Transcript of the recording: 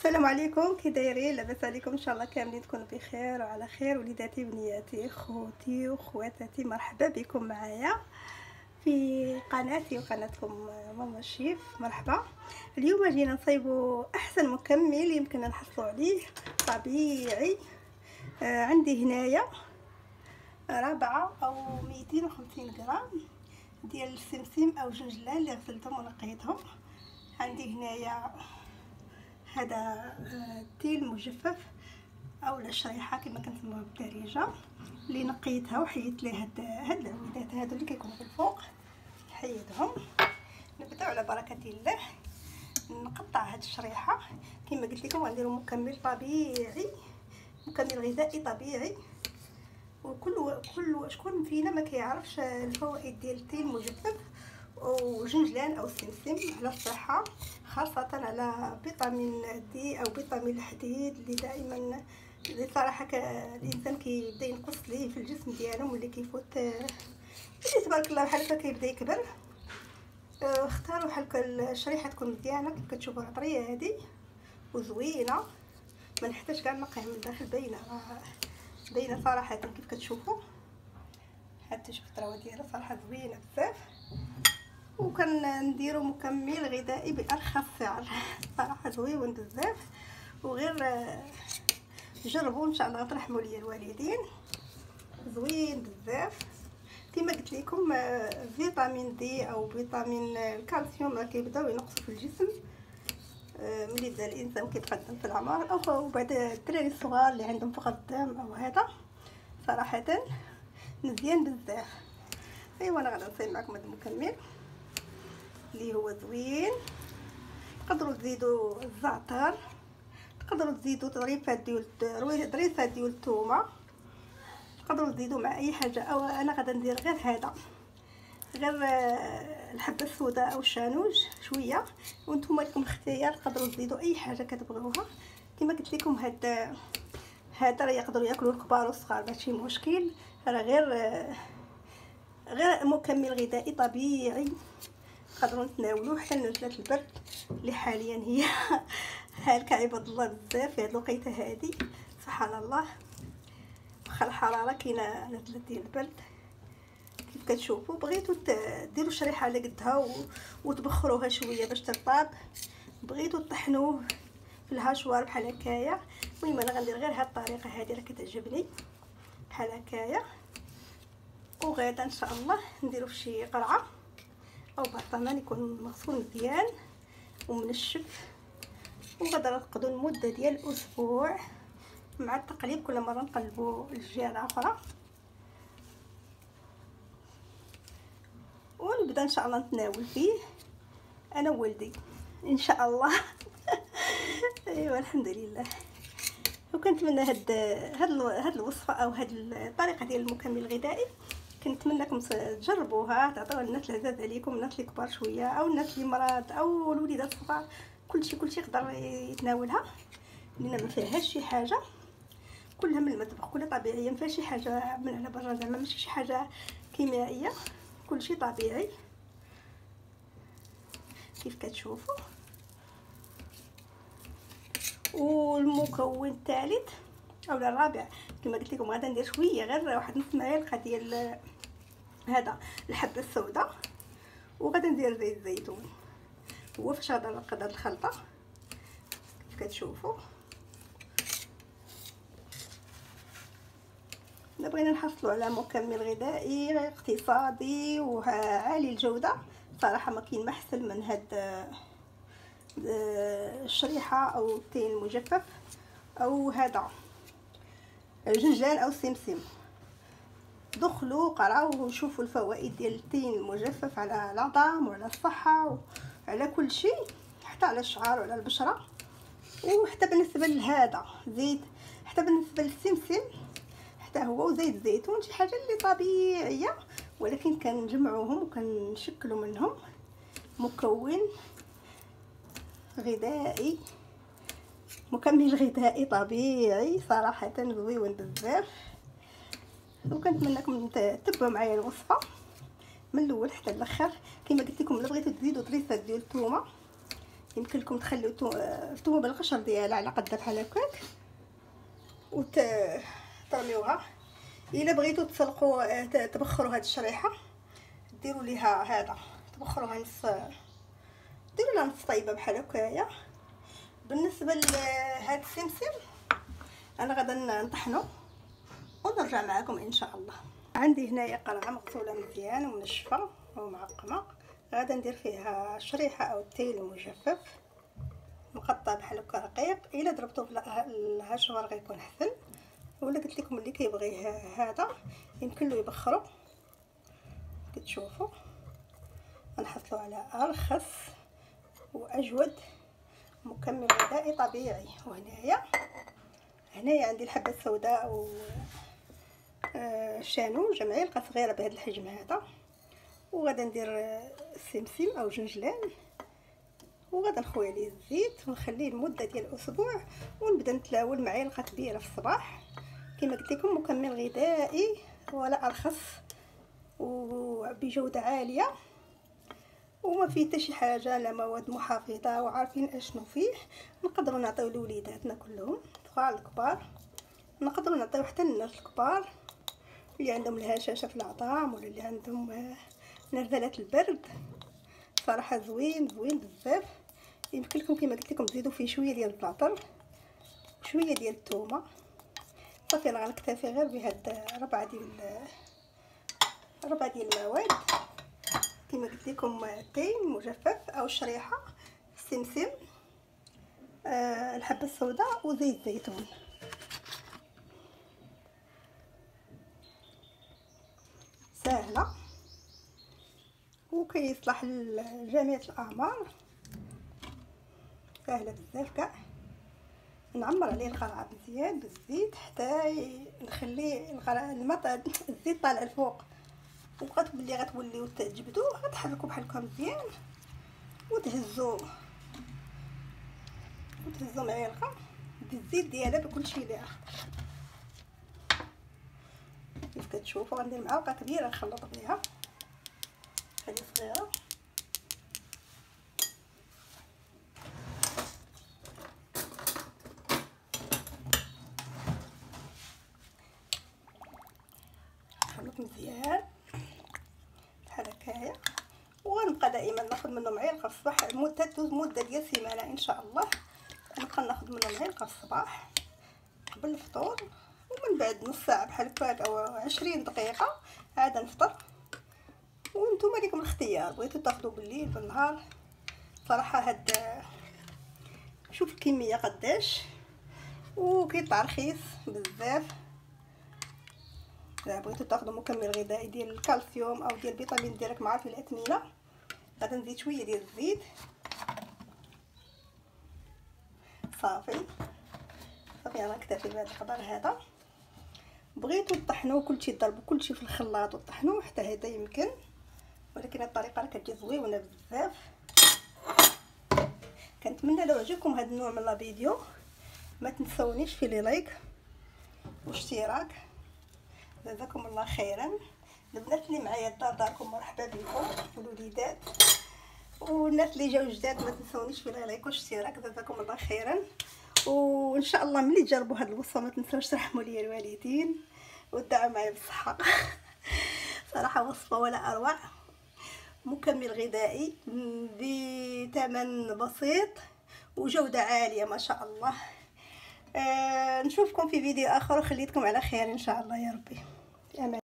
السلام عليكم، كي دايرين؟ لاباس عليكم؟ ان شاء الله كاملين تكونوا بخير وعلى خير. وليداتي بنياتي خوتي وخواتاتي، مرحبا بكم معايا في قناتي وقناتكم ماما شيف. مرحبا. اليوم جينا نصايبوا احسن مكمل يمكن نحصلوا عليه طبيعي. عندي هنايا 4 أو 250 غرام ديال السمسم او جنجلان اللي غسلتهم ونقيتهم. عندي هنايا هذا التيل مجفف او الشريحه كما كنسموها بالدارجه اللي نقيتها وحيدت ليه هاد العويدات هادو اللي كيكونوا في الفوق، حيدهم. نبداو على بركه الله. نقطع هاد الشريحه كما قلت لكم، غنديروا مكمل طبيعي، مكمل غذائي طبيعي. وكل شكون فينا ما كيعرفش الفوائد ديال التيل المجفف وجنجلان او السمسم على الصحه، خاصه على فيتامين دي او فيتامين الحديد اللي دائما اللي صراحه الانسان كيبدا ينقص ليه في الجسم ديالو ملي كيفوت اللي تبارك الله بحال هكا كيبدا يكبر. اختاروا بحال الشريحه تكون مزيانه كيف كتشوفوها طريه هذه وزوينه، ما نحتاج كاع نقيها من الداخل، باينه صراحه كيف كتشوفوا. حتى شوف الطراوه ديالها صراحه زوينه بزاف. وكنديروا مكمل غذائي بارخص سعر، صراحه زوين بزاف. وغير جربوا ان شاء الله ترحموا لي الوالدين، زوين بزاف. كما قلت لكم فيتامين دي او فيتامين الكالسيوم راه كيبداو ينقصوا في الجسم ملي بدا الانسان كيتقدم في العمر، او بعد الدراري الصغار اللي عندهم فقر الدم او هذا، صراحه مزيان بزاف. ايوا انا غادي نصايب معكم هذا المكمل اللي هو زوين. تقدروا تزيدوا الزعتر، تقدروا تزيدوا ظريفات ديال الثومه، تقدروا تزيدوا مع اي حاجه. او انا غادي ندير غير الحبه السوداء او الشانوج شويه، وانتم لكم الاختيار، تقدروا تزيدوا اي حاجه كتبغوها. كما قلت لكم هذا راه يقدروا ياكلوا الكبار والصغار ماشي مشكل، راه غير مكمل غذائي طبيعي نقدروا نتناولوه حتى لنزلة البرد اللي حاليا هي هالكا عباد الله بزاف في هاد الوقيته هادي. سبحان الله، واخا الحراره كاينه نزلت ديال البرد كيف كتشوفوا. بغيتوا ديروا شريحه على قدها وتبخروها شويه باش ترطاب، بغيتوا تطحنوه في الهاشوار بحال هكايا. المهم انا غندير غير هاد الطريقه هذه راه كتعجبني بحال هكايا. وغدا ان شاء الله نديرو في شي قرعه او برطمان يكون مغسول مزيان ومنشف، وغدا نقضوا المده ديال اسبوع مع التقليب، كل مره نقلبوا الجهه الاخرى. ونبدا ان شاء الله نتناول فيه انا وولدي ان شاء الله. ايوا الحمد لله. وكنتمنى هاد الوصفه او هاد الطريقه ديال المكمل الغذائي كنتمنىكم تجربوها، تعطيوها للناس العزاز عليكم، الناس اللي كبار شويه او الناس اللي مرض او الوليدات الصغار، كلشي يقدر يتناولها، لان ما فيهاش شي حاجه، كلها من المطبخ، كلها طبيعيه، ما فيهاش شي حاجه من على برا، زعما ماشي شي حاجه كيميائيه، كلشي طبيعي كيف كتشوفوا. والمكون الثالث او الرابع كما قلت لكم، غادي ندير شويه غير واحد نص معلقه ديال هذا الحبه السوداء، وغادي ندير زيت الزيتون. هو فاش غادي نرقد هاد الخلطه كيف كتشوفوا. الا بغينا نحصلوا على مكمل غذائي اقتصادي وعالي الجوده، صراحه ما كاين ما احسن من هاد الشريحه او التين المجفف او هذا الجنجلان او السمسم. دخلوا قراو وشوفوا الفوائد ديال التين المجفف على العظام وعلى الصحه وعلى كل شيء، حتى على الشعر وعلى البشره. وحتى بالنسبه لهذا زيت، حتى بالنسبه للسمسم حتى هو وزيت الزيتون، شي حاجه اللي طبيعيه، ولكن كنجمعوهم وكنشكلوا منهم مكون غذائي، مكمل غذائي طبيعي، صراحه زوين بزاف. وكنتمنىكم تتبعوا معايا الوصفه من الاول حتى الاخر. كما قلت لكم، الا بغيتوا تزيدوا طريفات ديال الثومه يمكن لكم تخليو الثومه بالقشر ديالها على قد بحال هكاك وترميوها. الا بغيتو تسلقوا تبخروا هاد الشريحه ديروا ليها هذا، تبخروها نص، ديروا لها نص طيبه بحال هكايا. بالنسبه لهاد السمسم انا غادا نطحنو ونرجع معكم ان شاء الله. عندي هنايا قرعه مغسوله مزيان ومنشفه ومعقمه، غادا ندير فيها شريحه او التيل المجفف مقطع بحال هكا رقيق. الا ضربتوه في الهشوار غيكون احسن، ولا قلت لكم اللي كيبغي هذا يمكن له يبخروا. كتشوفوا غنحصلوا على ارخص واجود مكمل غذائي طبيعي. وهنايا عندي الحبه السوداء و شانو جمعيه معلقه صغيره بهذا الحجم هذا. وغادا ندير السمسم او جنجلان وغادا نخوي عليه الزيت ونخليه لمده ديال اسبوع، ونبدا نتناول معلقه كبيره في الصباح. كما قلت لكم مكمل غذائي ولا ارخص وبجوده عاليه، وما فيه حتى شي حاجه لا مواد محافظه، وعارفين اشنو فيه. نقدروا نعطيو لوليداتنا كلهم الصغار الكبار، نقدروا نعطيو حتى للناس الكبار اللي عندهم الهشاشه في العظام ولا اللي عندهم نزلات البرد. صراحه زوين بزاف. يمكن لكم كما قلت لكم تزيدوا فيه شويه ديال الزعتر شويه ديال الثومه. صافي انا غنكتفي غير بهاد ربعه ديال المواد كما قلت لكم: التين مجفف او الشريحه، السمسم، الحبه السوداء وزيت زيتون. سهله وكيصلح لجميع الاعمار، سهله بزاف كاع. نعمر عليه القرعه مزيان بالزيت حتى نخليه الزيت طالع الفوق، وبقات ملي غتوليو تجبدوه غتحركوا بحال هكا مزيان وتهزوا معلقه بالزيت ديالها بكلشي اللي اخضر. كيف كتشوفوا غندير معلقه كبيره نخلط بها، خلي صغيره. نخلط مزيان بحال هكايا، وغنبقى دائما ناخذ منه معلقه في الصباح مده ديال سيمانه ان شاء الله. نبقى ناخذ منه معلقه في الصباح قبل الفطور، ومن بعد نص ساعه بحال هكاك او 20 دقيقه عاد نفطر. وانتم لكم الاختيار، بغيتو تاخذوا بالليل بالنهار. صراحه هاد شوف الكميه قداش، وكيطلع رخيص بزاف. اذا بغيتو تاخذوا مكمل غذائي ديال الكالسيوم او ديال الفيتامين ديالك مع في الاثمنه، غادي نزيد شويه ديال الزيت. صافي انا نكتفي بهذا القدر هذا. بغيتو تطحنوا كلشي، ضربوا كلشي في الخلاط وطحنوه حتى هذا يمكن، ولكن الطريقه راه كتجي زوينه بزاف. كنتمنى لو عجبكم هذا النوع من الفيديو ما تنسونيش في لي لايك واشتراك. جزاكم الله خيرا. البنات اللي معايا الدار داركم مرحبا بكم، والوليدات والناس اللي جاو جداد ما تنسونيش في لي لايك واشتراك. جزاكم الله خيرا. وان شاء الله ملي تجربوا هذه الوصفه ما تنسوش ترحموا لي الوالدين وتدعوا معايا بالصحه. صراحه وصفه ولا اروع، مكمل غذائي بثمن بسيط وجوده عاليه ما شاء الله. نشوفكم في فيديو اخر وخليتكم على خير ان شاء الله يا ربي.